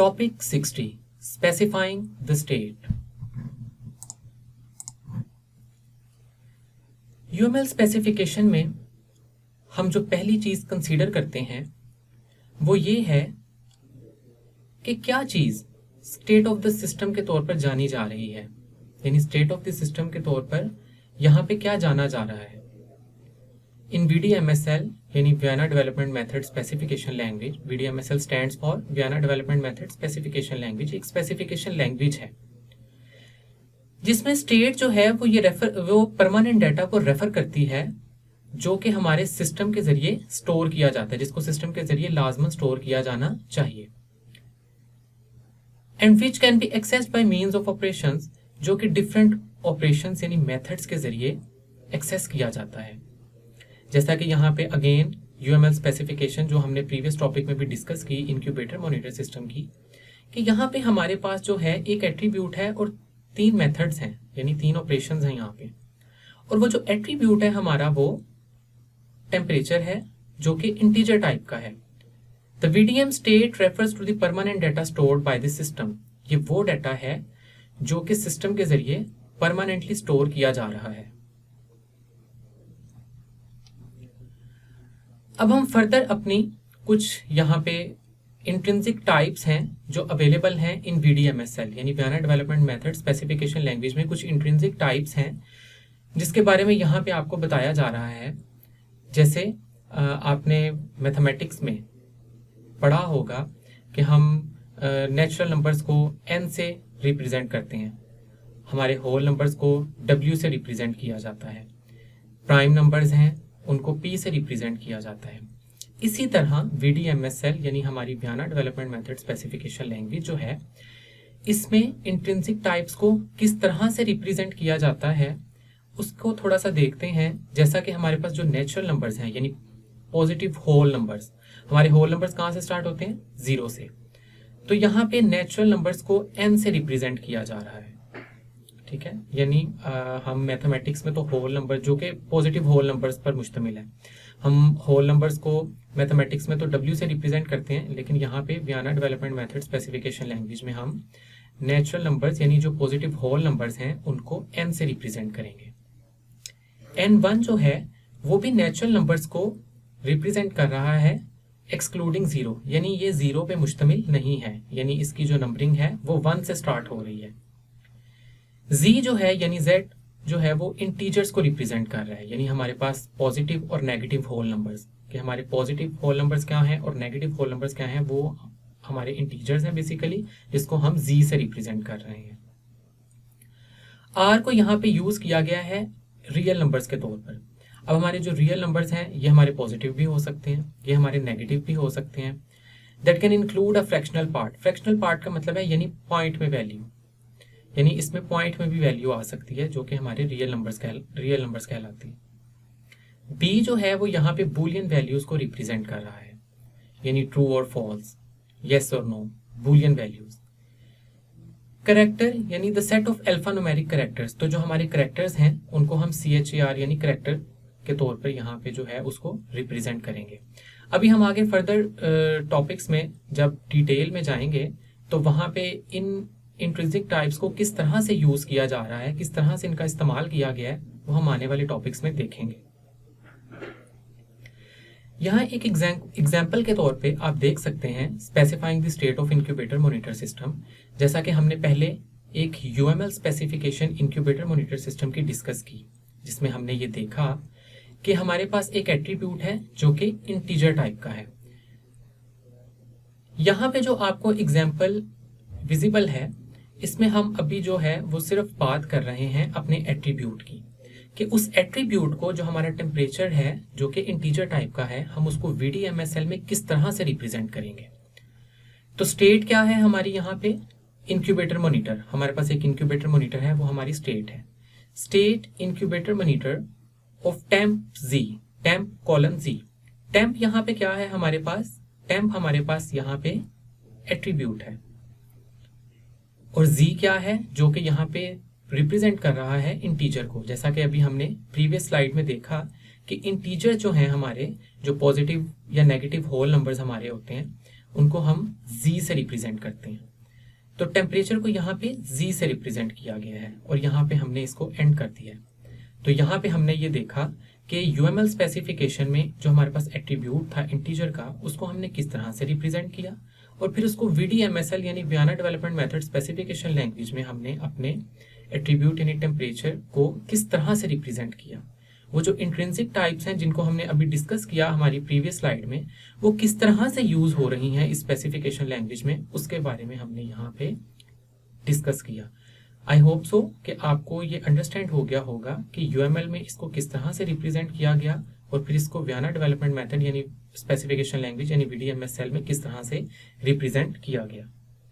Topic 60 specifying the state. UML specification में हम जो पहली चीज कंसीडर करते हैं वो ये है कि क्या चीज स्टेट ऑफ द सिस्टम के तौर पर जानी जा रही है, यानी स्टेट ऑफ द सिस्टम के तौर पर यहाँ पे क्या जाना जा रहा है। इन VDMSL यानी Vienna development method specification language, VDMSL stands for Vienna development method specification language, एक स्पेसिफिकेशन लैंग्वेज है जिसमें स्टेट जो है वो परमानेंट डाटा को रेफर करती है जो कि हमारे सिस्टम के जरिए स्टोर किया जाता है, जिसको सिस्टम के जरिए लाजमन स्टोर किया जाना चाहिए। And which can be accessed bye means of operations, जो कि डिफरेंट ऑपरेशंस यानी मेथड्स के जरिए एक्सेस किया जाता है। जैसा कि यहाँ पे अगेन यूएमएल स्पेसिफिकेशन जो हमने प्रीवियस टॉपिक में भी डिस्कस की इंक्यूबेटर मॉनिटर सिस्टम की, कि यहाँ पे हमारे पास जो है एक एट्रीब्यूट है और 3 मेथड्स हैं, यानी 3 ऑपरेशंस हैं यहाँ पे। और वो जो एट्रीब्यूट है हमारा वो टेम्परेचर है जो कि इंटीजर टाइप का है। The VDM state refers to the permanent data stored by the system. ये वो डाटा है जो कि सिस्टम के जरिए परमानेंटली स्टोर किया जा रहा है। अब हम फर्दर अपनी कुछ यहाँ पे इंट्रिंसिक टाइप्स हैं जो अवेलेबल हैं इन VDMSL यानी Vienna development method specification language में कुछ इंट्रिंसिक टाइप्स हैं जिसके बारे में यहाँ पे आपको बताया जा रहा है। जैसे आपने मैथमेटिक्स में पढ़ा होगा कि हम नेचुरल नंबर्स को n से रिप्रेजेंट करते हैं, हमारे होल नंबर्स को w से रिप्रेजेंट किया जाता है, प्राइम नंबर्स हैं उनको p से रिप्रेजेंट किया जाता है। इसी तरह VDMSL यानी हमारी Vienna development method specification language जो है, इसमें इंट्रिंसिक टाइप्स को किस तरह से रिप्रेजेंट किया जाता है उसको थोड़ा सा देखते हैं। जैसा कि हमारे पास जो नेचुरल नंबर्स हैं यानी पॉजिटिव होल नंबर्स, हमारे होल नंबर्स कहाँ से स्टार्ट होते हैं? 0 से। तो यहाँ पे नेचुरल नंबर्स को n से रिप्रेजेंट किया जा रहा है, ठीक है। यानी हम मैथमेटिक्स में तो होल नंबर जो कि पॉजिटिव होल नंबर्स पर मुश्तमिल है, हम होल नंबर्स को मैथमेटिक्स में तो w से रिप्रेजेंट करते हैं, लेकिन यहाँ पे Vienna development method specification language में हम नेचुरल नंबर्स यानी जो पॉजिटिव होल नंबर्स हैं उनको n से रिप्रेजेंट करेंगे। n1 जो है वो भी नेचुरल नंबर्स को रिप्रेजेंट कर रहा है एक्सक्लूडिंग 0, यानी ये 0 पे मुश्तमिल नहीं है, यानी इसकी जो नंबरिंग है वो 1 से स्टार्ट हो रही है। z जो है यानी z जो है वो इंटीजर्स को रिप्रेजेंट कर रहा है, यानी हमारे पास पॉजिटिव और नेगेटिव होल नंबर्स, कि हमारे पॉजिटिव होल नंबर्स क्या हैं और नेगेटिव होल नंबर्स क्या हैं, वो हमारे इंटीजर्स हैं बेसिकली, जिसको हम z से रिप्रेजेंट कर रहे हैं। r को यहाँ पे यूज किया गया है रियल नंबर्स के तौर पर। अब हमारे जो रियल नंबर्स हैं ये हमारे पॉजिटिव भी हो सकते हैं, ये हमारे नेगेटिव भी हो सकते हैं। That can include a fractional part. Fractional part का मतलब है यानी पॉइंट में वैल्यू, यानी इसमें पॉइंट में भी वैल्यू आ सकती है जो कि हमारे रियल नंबर्स कहलाती है। b जो है वो यहाँ पे बूलियन वैल्यूज को रिप्रेजेंट कर रहा है, यानी ट्रू और फॉल्स, येस और नो, बूलियन वैल्यूज। करेक्टर यानी the set of alpha numeric characters, तो जो हमारे करेक्टर्स हैं उनको हम CHAR यानी करेक्टर के तौर पर यहाँ पे जो है उसको रिप्रेजेंट करेंगे। अभी हम आगे फर्दर टॉपिक्स में जब डिटेल में जाएंगे तो वहाँ पे इन इंट्रिंसिक टाइप्स को किस तरह से यूज किया जा रहा है, किस तरह से इनका इस्तेमाल किया गया है, वो हम आने वाले टॉपिक्स में देखेंगे। यहाँ एक एग्जाम्पल के तौर पे आप देख सकते हैं specifying the state of incubator monitor system. जैसा कि हमने पहले एक UML specification incubator monitor system की डिस्कस की, जिसमें हमने ये देखा कि हमारे पास एक एट्रीब्यूट है जो कि इंटीजर टाइप का है। यहाँ पे जो आपको एग्जाम्पल विजिबल है, इसमें हम अभी जो है वो सिर्फ बात कर रहे हैं अपने एट्रीब्यूट की, कि उस एट्रीब्यूट को जो हमारा टेम्परेचर है जो कि इंटीजर टाइप का है, हम उसको VDMSL में किस तरह से रिप्रेजेंट करेंगे। तो स्टेट क्या है हमारी यहाँ पे? इंक्यूबेटर मॉनिटर, हमारे पास एक इंक्यूबेटर मॉनिटर है, वो हमारी स्टेट है। State incubator monitor of temp z, temp colon z। Temp यहाँ पे क्या है हमारे पास? टेम्प हमारे पास यहाँ पे एट्रीब्यूट है, और z क्या है जो कि यहाँ पे रिप्रेजेंट कर रहा है इंटीजर को। जैसा कि अभी हमने प्रीवियस स्लाइड में देखा कि इंटीजर जो हैं हमारे, जो पॉजिटिव या नेगेटिव होल नंबर्स हमारे होते हैं, उनको हम जी से रिप्रेजेंट करते हैं। तो टेम्परेचर को यहाँ पे जी से रिप्रेजेंट किया गया है और यहाँ पे हमने इसको एंड कर दिया है। तो यहाँ पे हमने ये देखा कि यूएमएल स्पेसिफिकेशन में जो हमारे पास एट्रीब्यूट था इंटीजर का, उसको हमने किस तरह से रिप्रेजेंट किया, और फिर उसको वीडीएमएसएल यानी Vienna development method specification language में हमने अपने एट्रीब्यूट यानी टेम्परेचर को किस तरह से रिप्रेजेंट किया। वो जो इंट्रिंसिक टाइप्स हैं जिनको हमने अभी डिस्कस किया हमारी प्रीवियस स्लाइड में, वो किस तरह से यूज हो रही हैं इस स्पेसिफिकेशन लैंग्वेज में, उसके बारे में हमने यहाँ पे डिस्कस किया। आई होप सो कि आपको ये अंडरस्टैंड हो गया होगा कि यूएमएल में इसको किस तरह से रिप्रेजेंट किया गया और फिर इसको वियना डेवलपमेंट मेथड यानी स्पेसिफिकेशन लैंग्वेज यानी वीडीएमएसएल में किस तरह से रिप्रेजेंट किया गया।